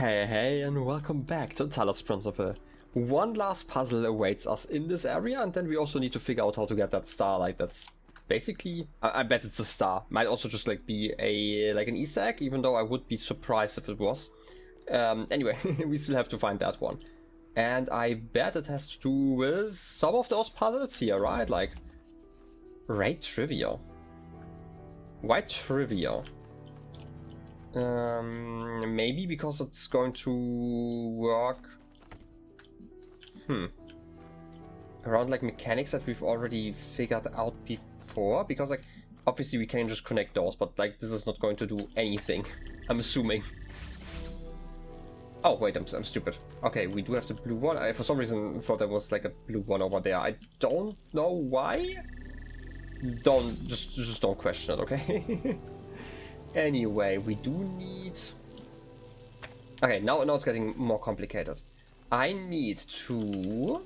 Hey, and welcome back to Talos Principle. One last puzzle awaits us in this area, and then we also need to figure out how to get that star. Like, that's basically... I bet it's a star. Might also just, like, be an Easter egg, even though I would be surprised if it was. Anyway, we still have to find that one. And I bet it has to do with some of those puzzles here, right? Like, raid trivia. Why trivia? Maybe because it's going to work around like mechanics that we've already figured out before, because like obviously we can just connect those, but like this is not going to do anything, I'm assuming. Oh wait, I'm stupid. Okay, we do have the blue one. I for some reason thought there was like a blue one over there. I don't know why. Just don't question it, okay? Anyway, we do need... Okay, now it's getting more complicated. I need to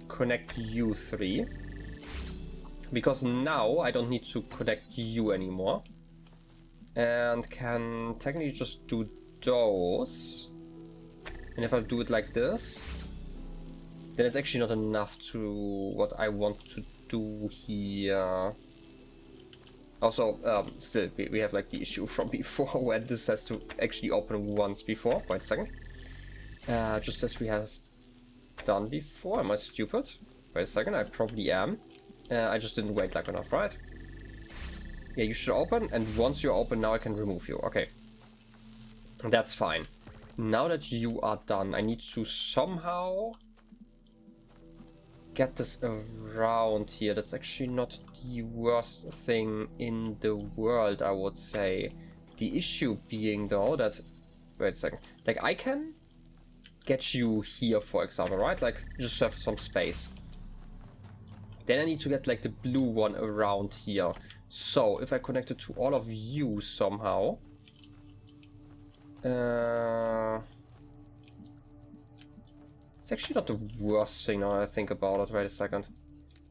connect you three, because now I don't need to connect you anymore, and can technically just do those. And if I do it like this, then it's actually not enough to what I want to do here. Also, still, we have like the issue from before where this has to actually open once before. Wait a second. Just as we have done before. Am I stupid? Wait a second, I probably am. I just didn't wait like enough, right? Yeah, you should open, and once you're open, now I can remove you. Okay. That's fine. Now that you are done, I need to somehow get this around here. That's actually not the worst thing in the world, I would say. The issue being though that... Wait a second. Like I can get you here, for example, right? Like just have some space. Then I need to get like the blue one around here. So if I connect it to all of you somehow... It's actually not the worst thing now I think about it. Wait a second.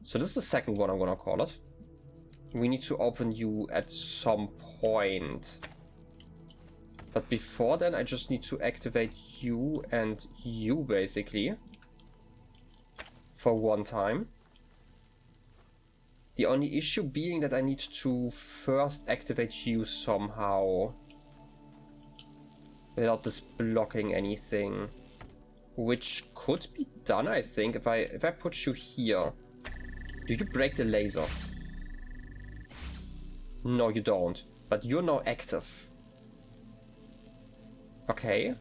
So this is the second one I'm gonna call it. We need to open you at some point. But before then I just need to activate you and you basically. For one time. The only issue being that I need to first activate you somehow. Without this blocking anything. Which could be done, I think, if I put you here. Do you break the laser? No, you don't. But you're now active. Okay.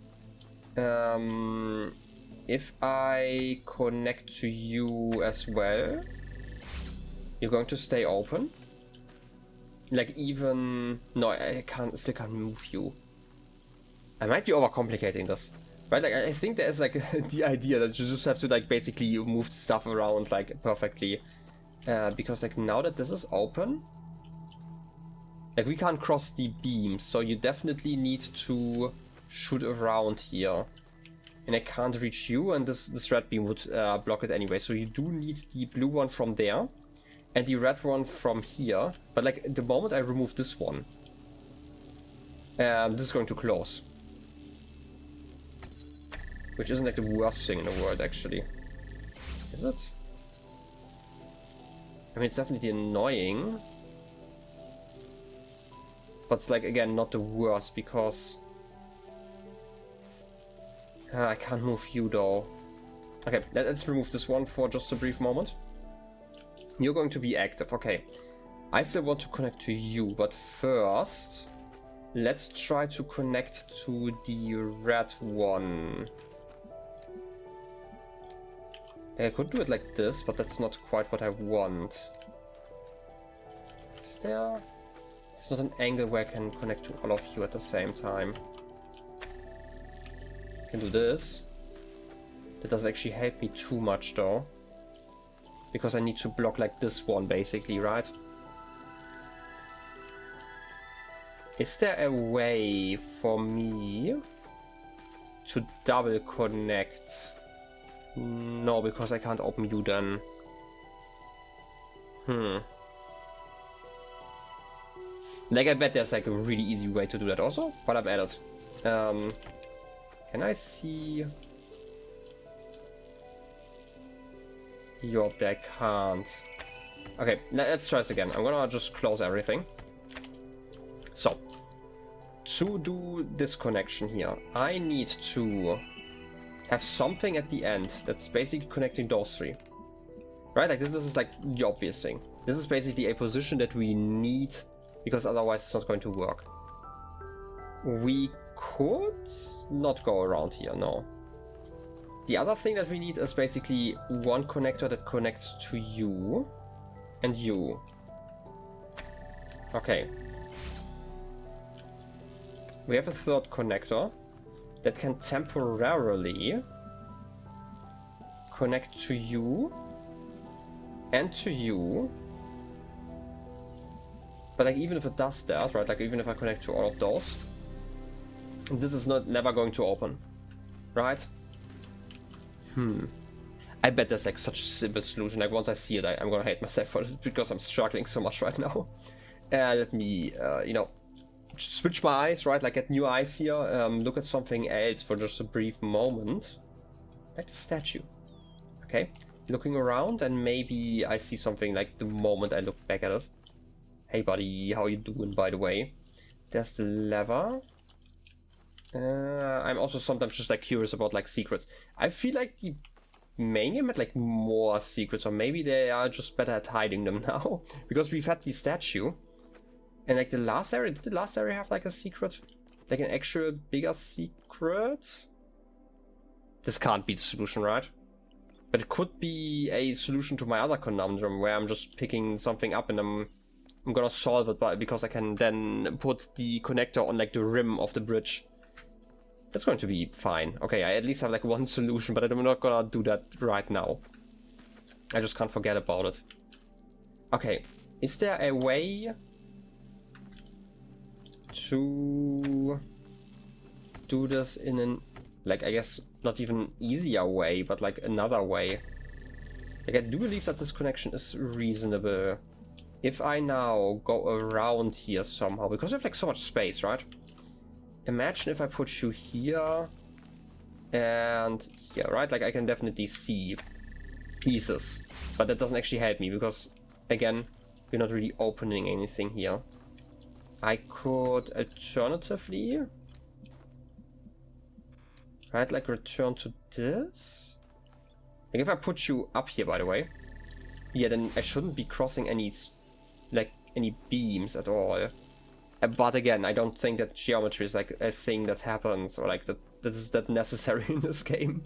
If I connect to you as well, you're going to stay open. Like even... No, I still can't move you. I might be overcomplicating this. Right, like I think there's like the idea that you just have to like basically move stuff around like perfectly. Because like now that this is open, like we can't cross the beams, so you definitely need to shoot around here. And I can't reach you, and this red beam would block it anyway. So you do need the blue one from there, and the red one from here. But like the moment I remove this one, this is going to close. Which isn't like the worst thing in the world, actually. Is it? I mean, it's definitely annoying. But it's like, again, not the worst, because... I can't move you, though. Okay, let's remove this one for just a brief moment. You're going to be active, okay. I still want to connect to you, but first... Let's try to connect to the red one. I could do it like this, but that's not quite what I want. Is there... There's not an angle where I can connect to all of you at the same time. I can do this. That doesn't actually help me too much though. Because I need to block like this one basically, right? Is there a way for me to double connect? No, because I can't open you then. Like I bet there's like a really easy way to do that also, but I'm at it. Can I see you up there? I can't. Okay, let's try this again. I'm gonna just close everything. So, to do this connection here, I need to have something at the end that's basically connecting those three. Right? Like this is like the obvious thing. This is basically a position that we need because otherwise it's not going to work. We could not go around here, no. The other thing that we need is basically one connector that connects to you and you. Okay. We have a third connector that can temporarily connect to you and to you. But like even if it does that, right, like even if I connect to all of those, this is never going to open, right? I bet there's like such a simple solution. Like once I see it, I'm gonna hate myself for it because I'm struggling so much right now. Let me, you know, switch my eyes, right? Like get new eyes here. Look at something else for just a brief moment, like the statue. Okay, looking around, and maybe I see something like the moment I look back at it. Hey, buddy, how you doing? By the way, there's the lever. I'm also sometimes just like curious about like secrets. I feel like the main game had like more secrets, or maybe they are just better at hiding them now because we've had the statue, and like the last area. Did the last area have like a secret, like an actual bigger secret? This can't be the solution, right? But it could be a solution to my other conundrum where I'm just picking something up and I'm gonna solve it because I can then put the connector on like the rim of the bridge. That's going to be fine. Okay, I at least have like one solution, but I'm not gonna do that right now. I just can't forget about it. Okay, is there a way to do this in an, like, I guess not even easier way, but like another way? Like I do believe that this connection is reasonable. If I now go around here somehow, because we have like so much space, right? Imagine if I put you here and here, right? Like I can definitely see pieces, but that doesn't actually help me because, again, we're not really opening anything here. I could alternatively, right, like return to this. Like if I put you up here, by the way, yeah, then I shouldn't be crossing any, like, any beams at all. But again, I don't think that geometry is like a thing that happens, or like that is that necessary in this game.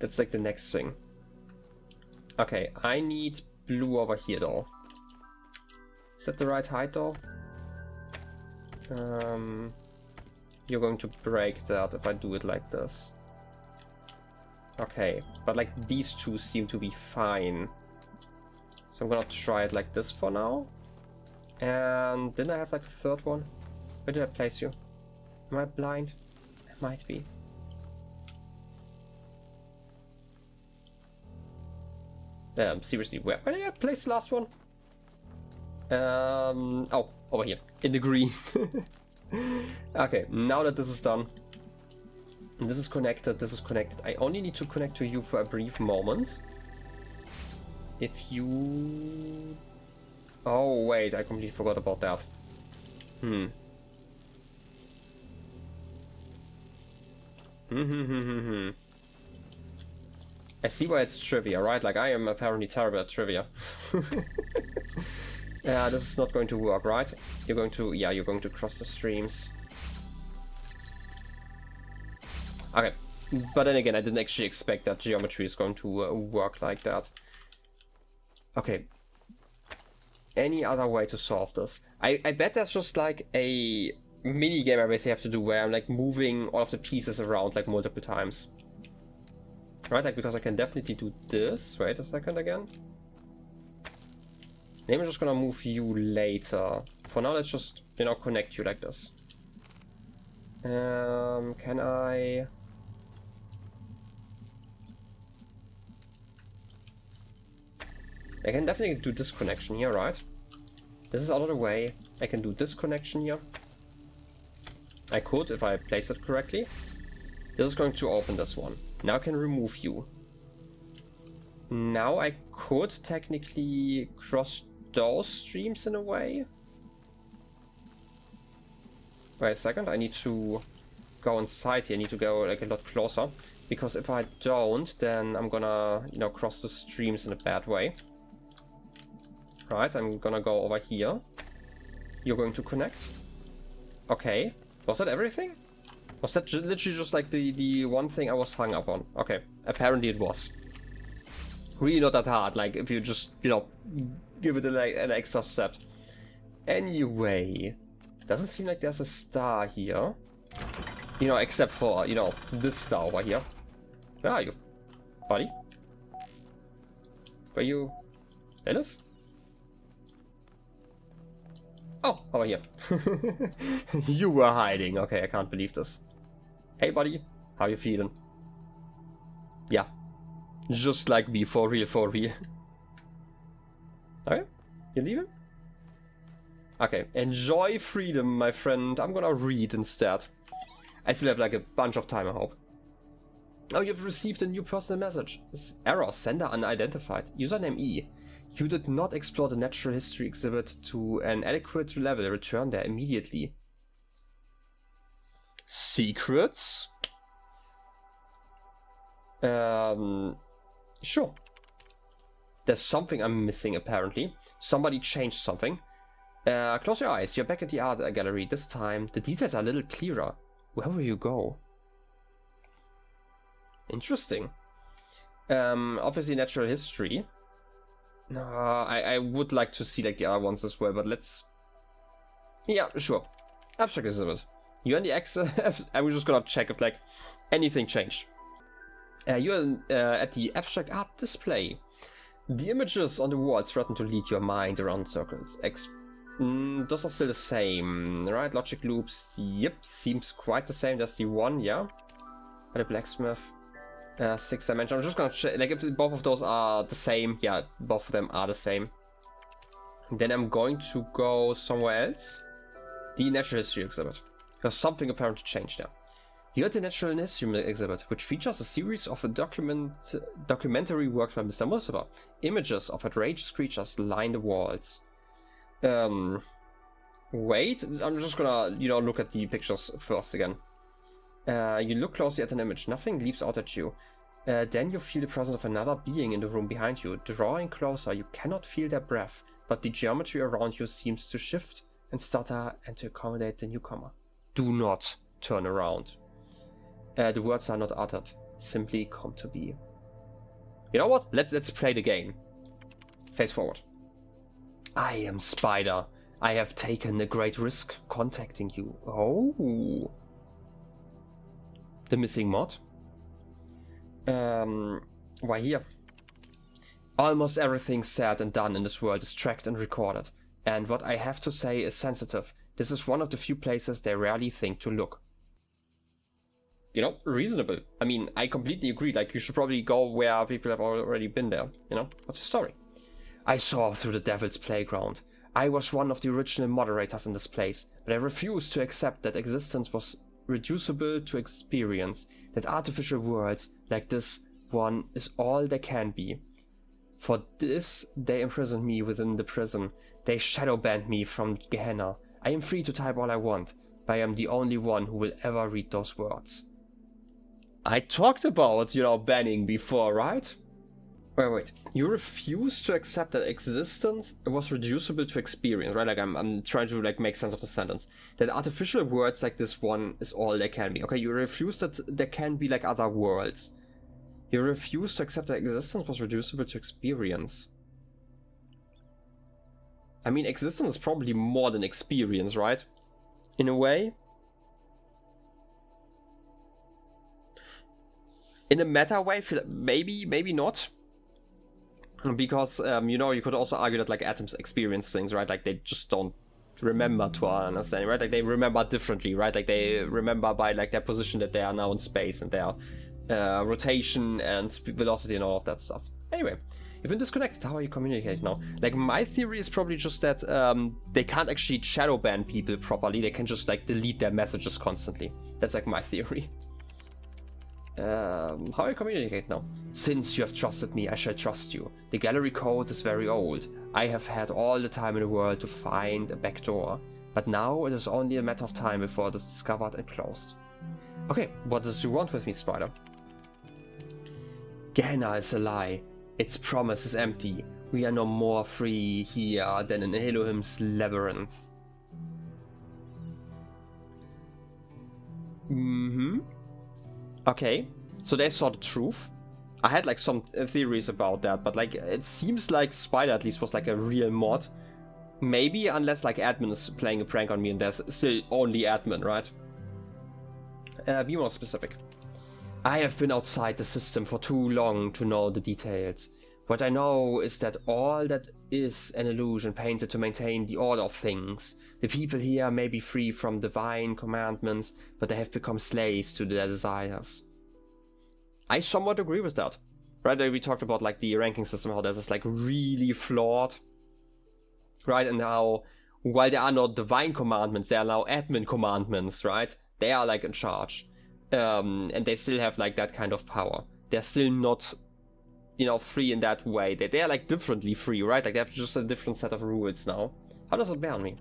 That's like the next thing. Okay, I need blue over here though. Is that the right height though? You're going to break that if I do it like this. Okay, but like these two seem to be fine. So I'm gonna try it like this for now. And didn't I have like a third one? Where did I place you? Am I blind? I might be. Seriously, where did I place the last one? Oh, over here, in the green. Okay, now that this is done, and this is connected, I only need to connect to you for a brief moment. If you... Oh wait, I completely forgot about that. I see why it's trivia, right? Like I am apparently terrible at trivia. Yeah, this is not going to work, right? You're going to, yeah, you're going to cross the streams. Okay, but then again, I didn't actually expect that geometry is going to work like that. Okay. Any other way to solve this? I bet there's just like a mini game I basically have to do where I'm like moving all of the pieces around like multiple times. Right, like because I can definitely do this. Wait a second again. Maybe I'm just gonna move you later. For now, let's just, you know, connect you like this. Can I... I can definitely do this connection here, right? This is out of the way. I can do this connection here. I could if I place it correctly. This is going to open this one. Now I can remove you. Now I could technically cross those streams in a way. Wait a second, I need to go inside here. I need to go like a lot closer. Because if I don't, then I'm gonna, you know, cross the streams in a bad way. Right, I'm gonna go over here. You're going to connect. Okay. Was that everything? Was that literally just like the one thing I was hung up on? Okay, apparently it was. Really not that hard, like if you just, you know, give it an extra step. Anyway, doesn't seem like there's a star here. You know, except for, you know, this star over here. Where are you, buddy? Where you live? Oh, over here. You were hiding. Okay, I can't believe this. Hey, buddy. How you feeling? Yeah. Just like me, for real, for real. Okay, you leaving? Okay, enjoy freedom, my friend. I'm gonna read instead. I still have like a bunch of time, I hope. Oh, you've received a new personal message. Error, sender unidentified. Username E. You did not explore the natural history exhibit to an adequate level. Return there immediately. Secrets? Sure. There's something I'm missing, apparently. Somebody changed something. Close your eyes. You're back at the art gallery. This time, the details are a little clearer. Where will you go? Interesting. Obviously natural history. I would like to see like the other ones as well, but let's... Yeah, sure. Abstract exhibit. You're in the I was just gonna check if like anything changed. You're at the abstract art display. The images on the walls threaten to lead your mind around circles. Those are still the same, right? Logic loops, yep, seems quite the same. That's the one, yeah. The blacksmith, 6 dimension. I'm just gonna check, like if both of those are the same. Yeah, both of them are the same. Then I'm going to go somewhere else. The natural history exhibit. Because something apparently changed there. You're at the natural history exhibit, which features a series of documentary works by Mr. Mustafa. Images of outrageous creatures line the walls. Wait, I'm just gonna, you know, look at the pictures first again. You look closely at an image. Nothing leaps out at you. Then you feel the presence of another being in the room behind you. Drawing closer, you cannot feel their breath, but the geometry around you seems to shift and stutter and to accommodate the newcomer. Do not turn around. The words are not uttered. Simply come to be. You know what? Let's play the game. Face forward. I am Spider. I have taken a great risk contacting you. Oh. The missing mod. Why here? Almost everything said and done in this world is tracked and recorded. And what I have to say is sensitive. This is one of the few places they rarely think to look. You know, reasonable. I mean, I completely agree. Like, you should probably go where people have already been there. You know, what's the story? I saw through the devil's playground. I was one of the original moderators in this place, but I refused to accept that existence was reducible to experience, that artificial worlds like this one is all they can be. For this, they imprisoned me within the prison. They shadow banned me from Gehenna. I am free to type all I want, but I am the only one who will ever read those words. I talked about, you know, banning before, right? Wait. You refuse to accept that existence was reducible to experience, right? Like, I'm trying to, like, make sense of the sentence. That artificial words like this one is all they can be. Okay, you refuse that there can be, like, other worlds. You refuse to accept that existence was reducible to experience. I mean, existence is probably more than experience, right? In a way. In a meta way, maybe not. Because, you know, you could also argue that, like, atoms experience things, right? Like, they just don't remember to our understanding, right? Like, they remember differently, right? Like, they remember by, like, their position that they are now in space and their rotation and velocity and all of that stuff. Anyway, you've been disconnected. How are you communicating now? Like, my theory is probably just that they can't actually shadow ban people properly. They can just, like, delete their messages constantly. That's, like, my theory. How I communicate now? Since you have trusted me, I shall trust you. The gallery code is very old. I have had all the time in the world to find a back door, but now it is only a matter of time before it is discovered and closed. Okay, what does you want with me, Spider? Gehenna is a lie. Its promise is empty. We are no more free here than in Elohim's labyrinth. Okay, so they saw the truth. I had like some theories about that, but like it seems like Spider at least was like a real mod. Maybe, unless like admin is playing a prank on me and there's still only admin, right? Be more specific. I have been outside the system for too long to know the details. What I know is that all that is an illusion painted to maintain the order of things. The people here may be free from divine commandments, but they have become slaves to their desires. I somewhat agree with that. Right, we talked about like the ranking system, how this is like really flawed. Right, and how while there are no divine commandments, there are now admin commandments, right? They are like in charge. And they still have like that kind of power. They're still not, you know, free in that way. They are like differently free, right? Like they have just a different set of rules now. How does it bear on me?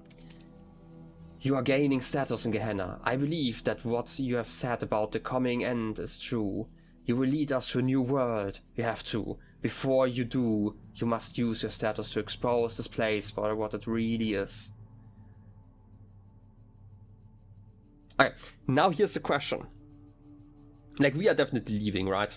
You are gaining status in Gehenna. I believe that what you have said about the coming end is true. You will lead us to a new world. You have to. Before you do, you must use your status to expose this place for what it really is. Okay, now here's the question. Like, we are definitely leaving, right?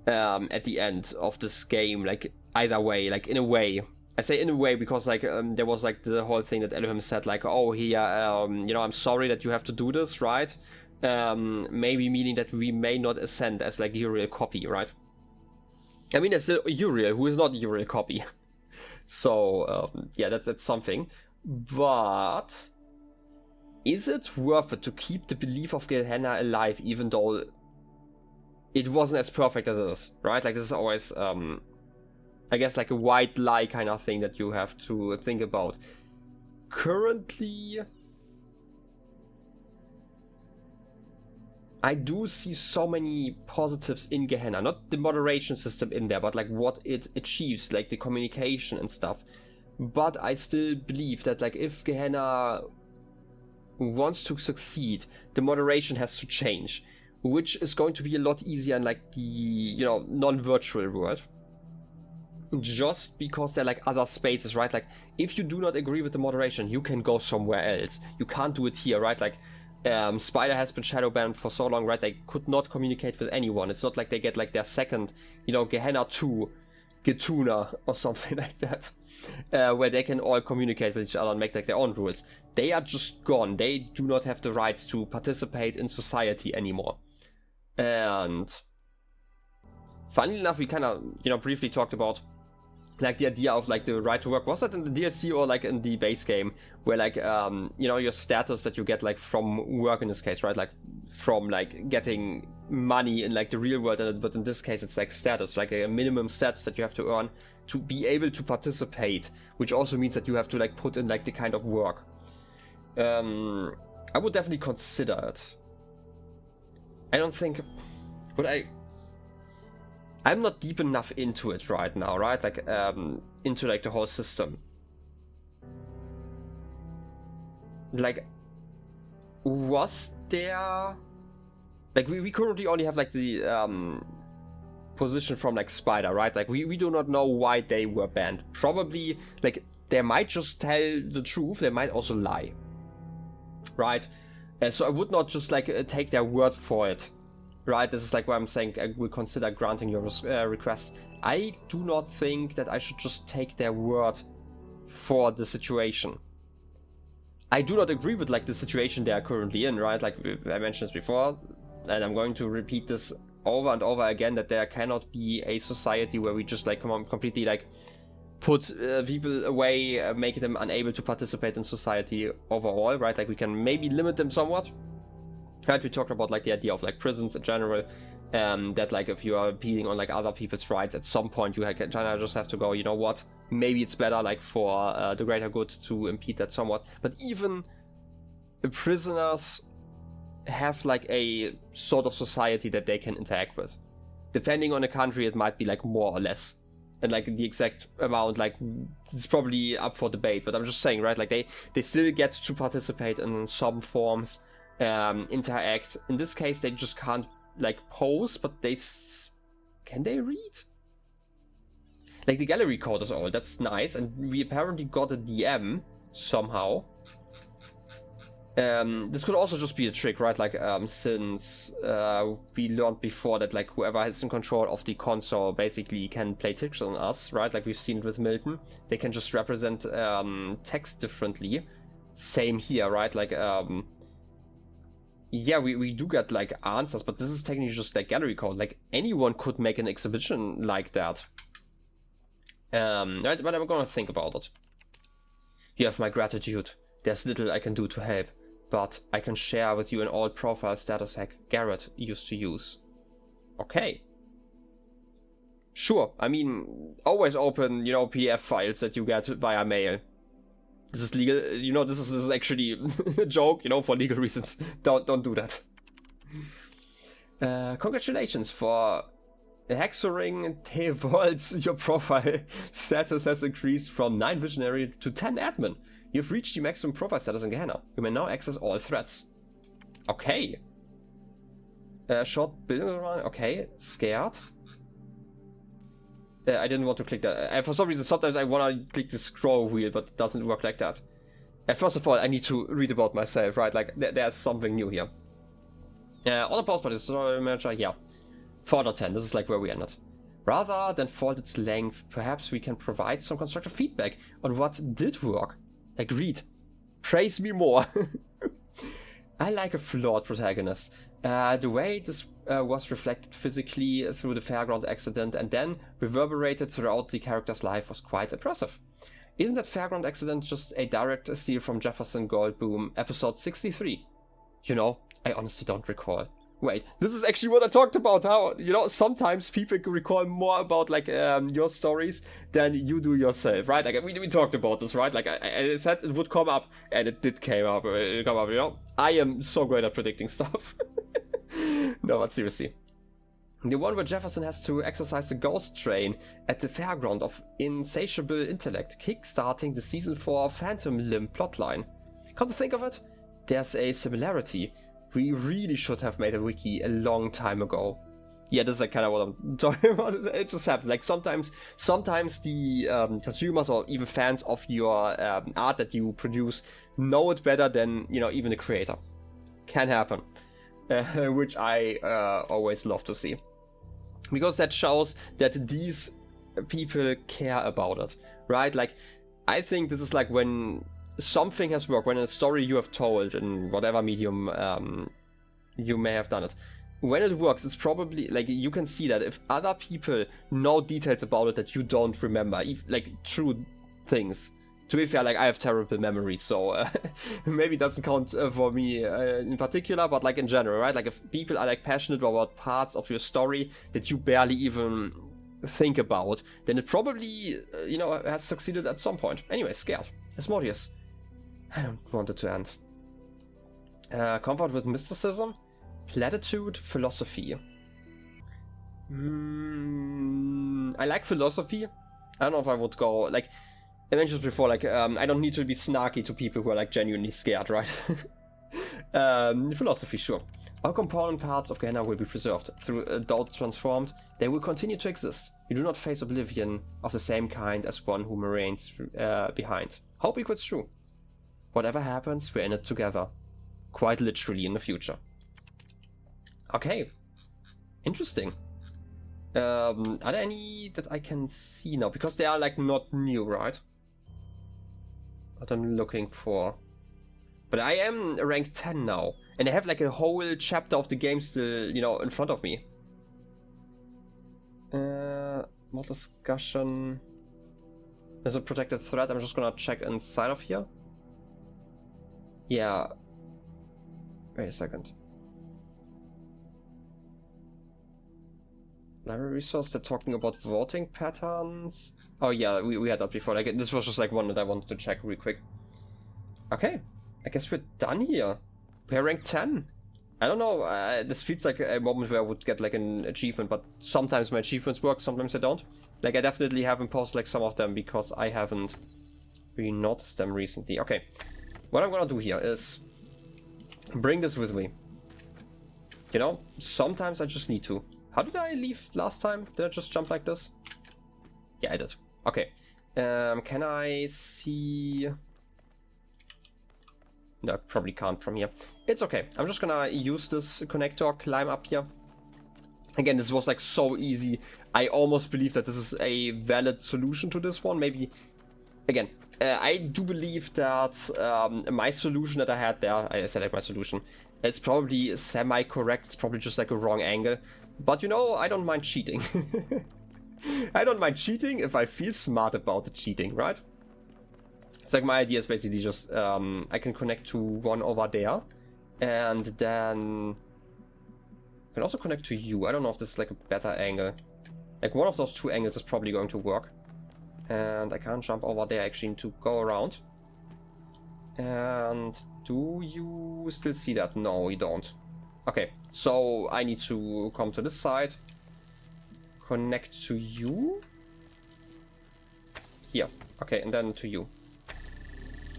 At the end of this game, like, either way, like, in a way. I say in a way because, like, there was, like, the whole thing that Elohim said, like, oh, here, you know, I'm sorry that you have to do this, right? Maybe meaning that we may not ascend as, like, Uriel copy, right? I mean, there's still Uriel, who is not Uriel copy. So, yeah, that's something. But is it worth it to keep the belief of Gehenna alive, even though it wasn't as perfect as it is, right? Like, this is always, I guess, like a white lie kind of thing that you have to think about. Currently, I do see so many positives in Gehenna. Not the moderation system in there, but like what it achieves, like the communication and stuff. But I still believe that, like, if Gehenna wants to succeed, the moderation has to change, which is going to be a lot easier in like the, you know, non-virtual world. Just because they're like other spaces, right? Like, if you do not agree with the moderation, you can go somewhere else. You can't do it here, right? Like, Spider has been shadow banned for so long, right? They could not communicate with anyone. It's not like they get like their second, you know, Gehenna 2 Getuna or something like that, where they can all communicate with each other and make like their own rules. They are just gone. They do not have the rights to participate in society anymore. And funnily enough, we kind of, you know, briefly talked about like the idea of like the right to work. Was that in the DLC or like in the base game, where like you know, your status that you get like from work in this case, right? Like from like getting money in like the real world, but in this case it's like status, like a minimum status that you have to earn to be able to participate, which also means that you have to like put in like the kind of work. I would definitely consider it. I don't think, would I'm not deep enough into it right now, right? Like, into like the whole system. Like, was there, like, we currently only have like the position from like Spider, right? Like, we do not know why they were banned. Probably, like, they might just tell the truth, they might also lie, right? So I would not just like take their word for it. Right, this is like why I'm saying I will consider granting your request. I do not think that I should just take their word for the situation. I do not agree with like the situation they are currently in, right? Like I mentioned this before, and I'm going to repeat this over and over again, that there cannot be a society where we just like completely like put people away, make them unable to participate in society overall, right? Like we can maybe limit them somewhat. Right, we talked about like the idea of like prisons in general, that like if you are impeding on like other people's rights, at some point you just have to go, you know what, maybe it's better like for the greater good to impede that somewhat. But even prisoners have like a sort of society that they can interact with. Depending on the country, it might be like more or less. And like the exact amount, like it's probably up for debate, but I'm just saying, right? Like they still get to participate in some forms, interact. In this case, they just can't like pose, but can they read? Like the gallery code is all, that's nice, and we apparently got a DM somehow. This could also just be a trick, right? Like, since we learned before that, like, whoever is in control of the console basically can play tricks on us, right? Like we've seen it with Milton. They can just represent text differently. Same here, right? Like, yeah, we do get, like, answers, but this is technically just, like, gallery code. Like, anyone could make an exhibition like that. Right? But I'm gonna think about it. You have my gratitude. There's little I can do to help, but I can share with you an old profile status hack Garrett used to use. Okay. Sure, I mean, always open, you know, PDF files that you get via mail. This is legal, you know, this is actually a joke, you know, for legal reasons. Don't do that. Congratulations for Hexoring Tevolds. Your profile status has increased from 9 visionary to 10 admin. You've reached the maximum profile status in Gehenna. You may now access all threats. Okay. Short building around. Okay. Scared. I didn't want to click that. For some reason, sometimes I want to click the scroll wheel, but it doesn't work like that. First of all, I need to read about myself, right? Like, there's something new here. All the post by the story manager, yeah. 4 out of 10. This is like where we ended. Rather than fault its length, perhaps we can provide some constructive feedback on what did work. Agreed. Praise me more. I like a flawed protagonist. The way this was reflected physically through the fairground accident and then reverberated throughout the character's life was quite impressive. Isn't that fairground accident just a direct steal from Jefferson Goldboom, episode 63? You know, I honestly don't recall. Wait, this is actually what I talked about, how, you know, sometimes people can recall more about, like, your stories than you do yourself, right? Like, we talked about this, right? Like, I said it would come up, and it did come up, you know? I am so great at predicting stuff. No, but seriously. The one where Jefferson has to exercise the ghost train at the fairground of insatiable intellect, kick-starting the Season 4 Phantom Limb plotline. Come to think of it, there's a similarity. We really should have made a wiki a long time ago. Yeah, this is like kind of what I'm talking about. It just happens. Like sometimes the consumers or even fans of your art that you produce know it better than, you know, even the creator. Can happen, which I always love to see, because that shows that these people care about it, right? Like, I think this is like when something has worked, when a story you have told in whatever medium you may have done it, when it works, it's probably like you can see that if other people know details about it that you don't remember, like true things. To be fair, like I have terrible memory, so maybe it doesn't count for me in particular, but like in general, right? Like if people are like passionate about parts of your story that you barely even think about, then it probably, you know, has succeeded at some point. Anyway, scared. Asmodeus. I don't want it to end. Comfort with mysticism, platitude, philosophy. I like philosophy. I don't know if I would go, like I mentioned before, like I don't need to be snarky to people who are like genuinely scared, right? Philosophy, sure. All component parts of Gehenna will be preserved. Through adults transformed, they will continue to exist. You do not face oblivion of the same kind as one who remains behind. Hope equals true. Whatever happens, we're in it together. Quite literally in the future. Okay. Interesting. Are there any that I can see now? Because they are like not new, right? What I'm looking for. But I am rank 10 now. And I have like a whole chapter of the game still, you know, in front of me. More discussion. There's a protected thread. I'm just gonna check inside of here. Yeah. Wait a second. Library resource, they're talking about voting patterns. Oh yeah, we had that before. Like this was just like one that I wanted to check real quick. Okay, I guess we're done here. We're rank 10. I don't know, this feels like a moment where I would get like an achievement, but sometimes my achievements work, sometimes I don't. Like, I definitely haven't paused like some of them because I haven't really noticed them recently. Okay, what I'm gonna do here is bring this with me. You know, sometimes I just need to. How did I leave last time? Did I just jump like this? Yeah, I did. Okay. Can I see... No, I probably can't from here. It's okay. I'm just gonna use this connector, climb up here. Again, this was like so easy. I almost believe that this is a valid solution to this one. Maybe, again, I do believe that my solution that I had there, I said like my solution, it's probably semi-correct. It's probably just like a wrong angle. But you know, I don't mind cheating. I don't mind cheating if I feel smart about the cheating, right? It's like my idea is basically just I can connect to one over there, and then I can also connect to you. I don't know if this is like a better angle. Like one of those two angles is probably going to work. And I can't jump over there, I actually need to go around. And do you still see that? No, you don't. Okay, so I need to come to this side, connect to you. Here, okay, and then to you.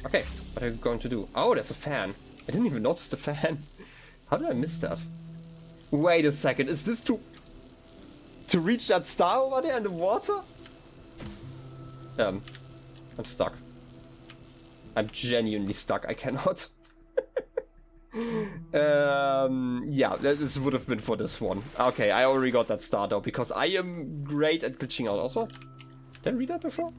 Okay, what are you going to do? Oh, there's a fan. I didn't even notice the fan. How did I miss that? Wait a second, is this to reach that star over there in the water? I'm stuck. I'm genuinely stuck, I cannot. Yeah, this would have been for this one. Okay, I already got that star though, because I am great at glitching out also. Did I read that before?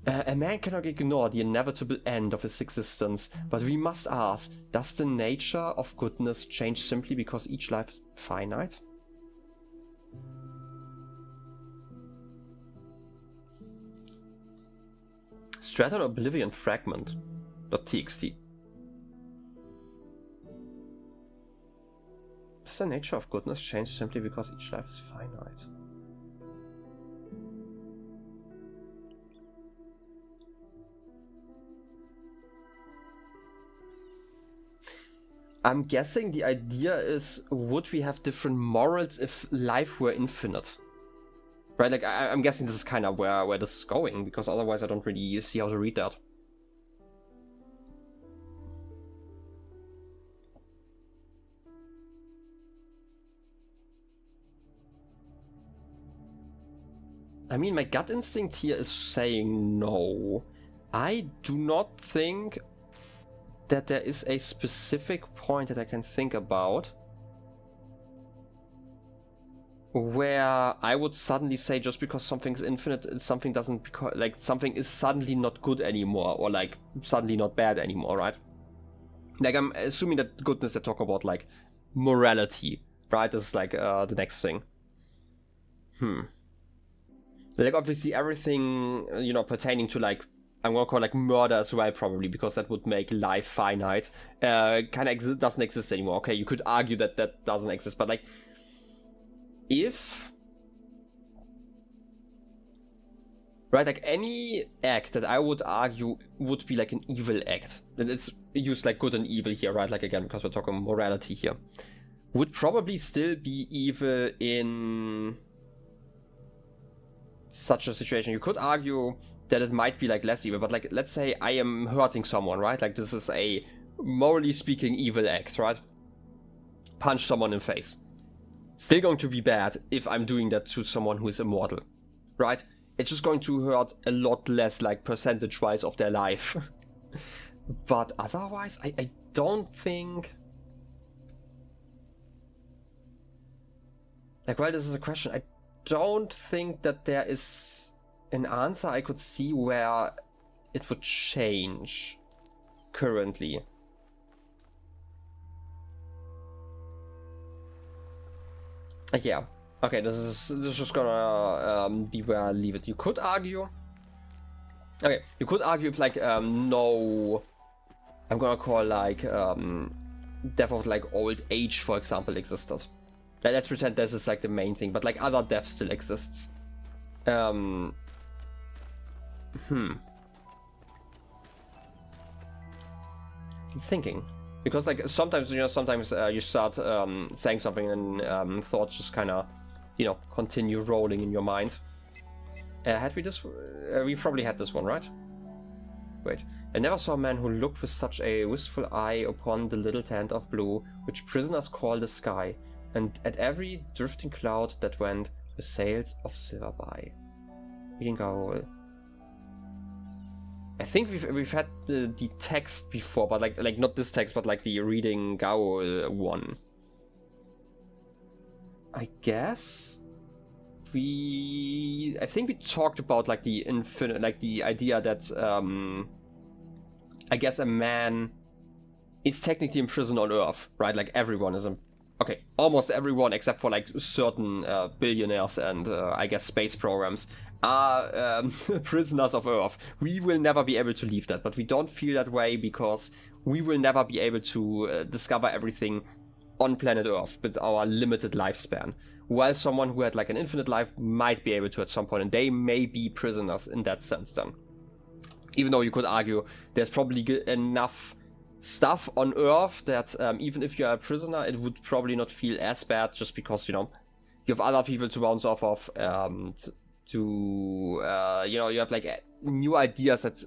A man cannot ignore the inevitable end of his existence, but we must ask, does the nature of goodness change simply because each life is finite? Straton Oblivion Fragment .txt. Does the nature of goodness change simply because each life is finite? I'm guessing the idea is, would we have different morals if life were infinite? Right, like, I'm guessing this is kind of where this is going, because otherwise I don't really see how to read that. I mean, my gut instinct here is saying no. I do not think that there is a specific point that I can think about where I would suddenly say just because something's infinite, something doesn't, because like something is suddenly not good anymore, or like suddenly not bad anymore, right? Like, I'm assuming that goodness they talk about like morality, right? This is like the next thing. Like, obviously everything, you know, pertaining to like, I'm gonna call like murder as well, probably, because that would make life finite. Kind of doesn't exist anymore. Okay, you could argue that that doesn't exist, but like, if, right, like any act that I would argue would be like an evil act, and it's used like good and evil here, right? Like, again, because we're talking morality here, would probably still be evil in such a situation. You could argue that it might be like less evil, but like, let's say I am hurting someone, right? Like, this is a morally speaking evil act, right? Punch someone in the face. Still going to be bad if I'm doing that to someone who is immortal, right? It's just going to hurt a lot less, like percentage wise, of their life. But otherwise, I don't think, like, while this is a question, I don't think that there is an answer I could see where it would change currently. Yeah. Okay, this is just gonna be where I leave it. You could argue. Okay, you could argue if like no, I'm gonna call like death of like old age, for example, existed. Let's pretend this is like the main thing, but like other death still exists. I'm thinking. Because like sometimes you start saying something and thoughts just kind of continue rolling in your mind. Had we this? We probably had this one, right? Wait. I never saw a man who looked with such a wistful eye upon the little tent of blue, which prisoners call the sky, and at every drifting cloud that went with sails of silver by. Reading Gaul. I think we've had the text before, but like not this text, but like the Reading Gaul one. I guess I think we talked about like the infinite, like the idea that I guess a man is technically imprisoned on Earth, right? Like everyone is okay, almost everyone except for like certain billionaires and I guess space programs are prisoners of Earth. We will never be able to leave that, but we don't feel that way because we will never be able to discover everything on planet Earth with our limited lifespan. While someone who had like an infinite life might be able to at some point, and they may be prisoners in that sense then. Even though you could argue there's probably enough stuff on Earth that even if you're a prisoner, it would probably not feel as bad, just because, you have other people to bounce off of, you have like new ideas that,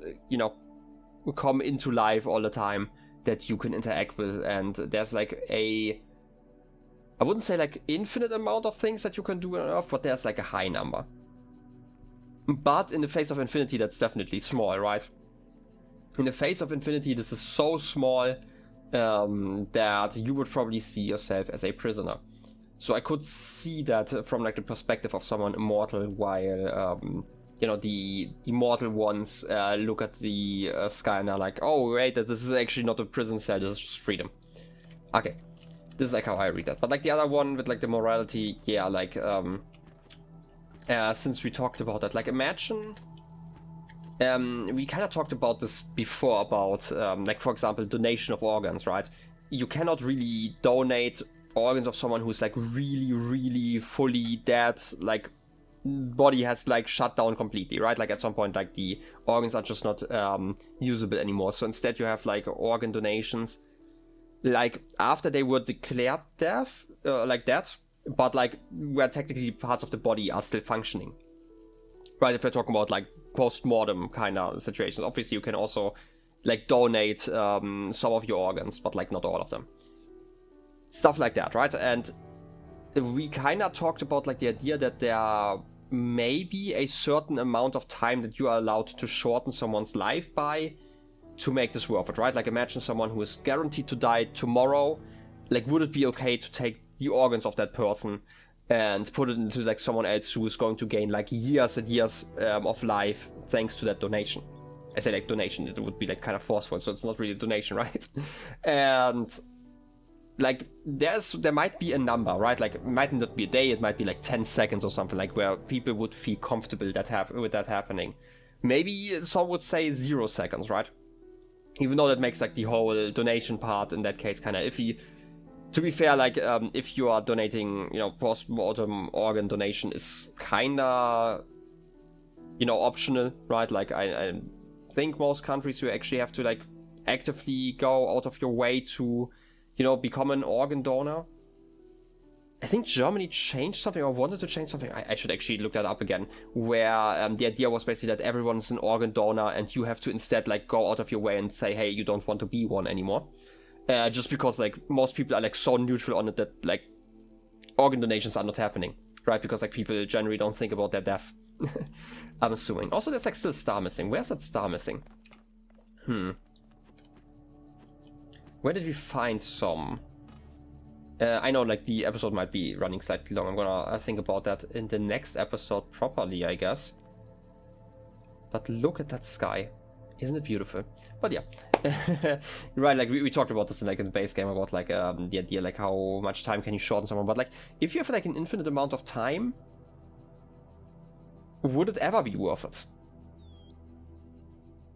come into life all the time that you can interact with, and there's like I wouldn't say like infinite amount of things that you can do on Earth, but there's like a high number. But in the face of infinity, that's definitely small, right? In the face of infinity, this is so small that you would probably see yourself as a prisoner. So I could see that from like the perspective of someone immortal, while the mortal ones look at the sky and are like, oh wait, this is actually not a prison cell, this is just freedom. Okay, this is like how I read that. But like the other one with like the morality, yeah, like since we talked about that, like imagine we kind of talked about this before about like, for example, donation of organs, right? You cannot really donate organs of someone who's like really fully dead, like body has like shut down completely, right? Like at some point, like the organs are just not usable anymore. So instead you have like organ donations like after they were declared death, like that, but like where technically parts of the body are still functioning, right? If we're talking about like post-mortem kind of situations, obviously you can also like donate some of your organs, but like not all of them, stuff like that, right? And we kind of talked about like the idea that there may be a certain amount of time that you are allowed to shorten someone's life by to make this worth it, right? Like imagine someone who is guaranteed to die tomorrow. Like, would it be okay to take the organs of that person and put it into like someone else who is going to gain like years and years of life thanks to that donation? I say like donation, it would be like kind of forceful, so it's not really a donation, right? And like there might be a number, right? Like it might not be a day, it might be like 10 seconds or something, like where people would feel comfortable with that happening. Maybe some would say 0 seconds, right? Even though that makes like the whole donation part in that case kind of iffy. To be fair, like if you are donating, post-mortem organ donation is kind of, optional, right? Like I think most countries you actually have to like actively go out of your way to, become an organ donor. I think Germany changed something or wanted to change something. I should actually look that up again. Where the idea was basically that everyone's an organ donor and you have to instead like go out of your way and say, hey, you don't want to be one anymore. Just because like most people are like so neutral on it that like organ donations are not happening, right? Because like people generally don't think about their death. I'm assuming. Also, there's like still star missing. Where's that star missing? Where did we find some? I know like the episode might be running slightly long. I'm gonna think about that in the next episode properly, I guess. But look at that sky. Isn't it beautiful? But yeah. Right, like we talked about this in like in the base game about like the idea like how much time can you shorten someone. But like if you have like an infinite amount of time, would it ever be worth it?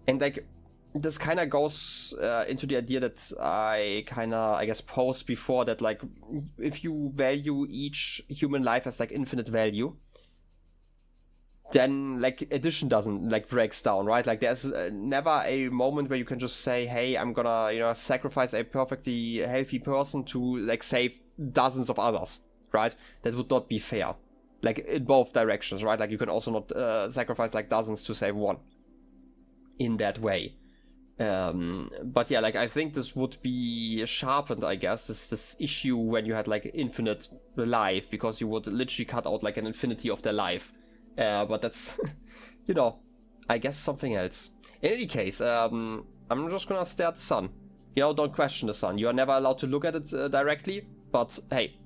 And like this kind of goes into the idea that I guess posed before, that like if you value each human life as like infinite value, then like addition doesn't like breaks down, right? Like there's never a moment where you can just say, hey, I'm gonna sacrifice a perfectly healthy person to like save dozens of others, right? That would not be fair, like in both directions, right? Like you can also not sacrifice like dozens to save one in that way. But yeah, like I think this would be sharpened, I guess, this issue when you had like infinite life, because you would literally cut out like an infinity of their life. But that's, I guess something else. In any case, I'm just gonna stare at the sun. Don't question the sun. You are never allowed to look at it directly, but hey,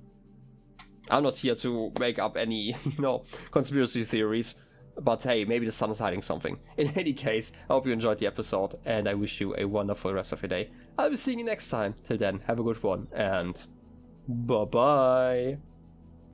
I'm not here to make up any, conspiracy theories. But hey, maybe the sun is hiding something. In any case, I hope you enjoyed the episode, and I wish you a wonderful rest of your day. I'll be seeing you next time. Till then, have a good one, and bye-bye.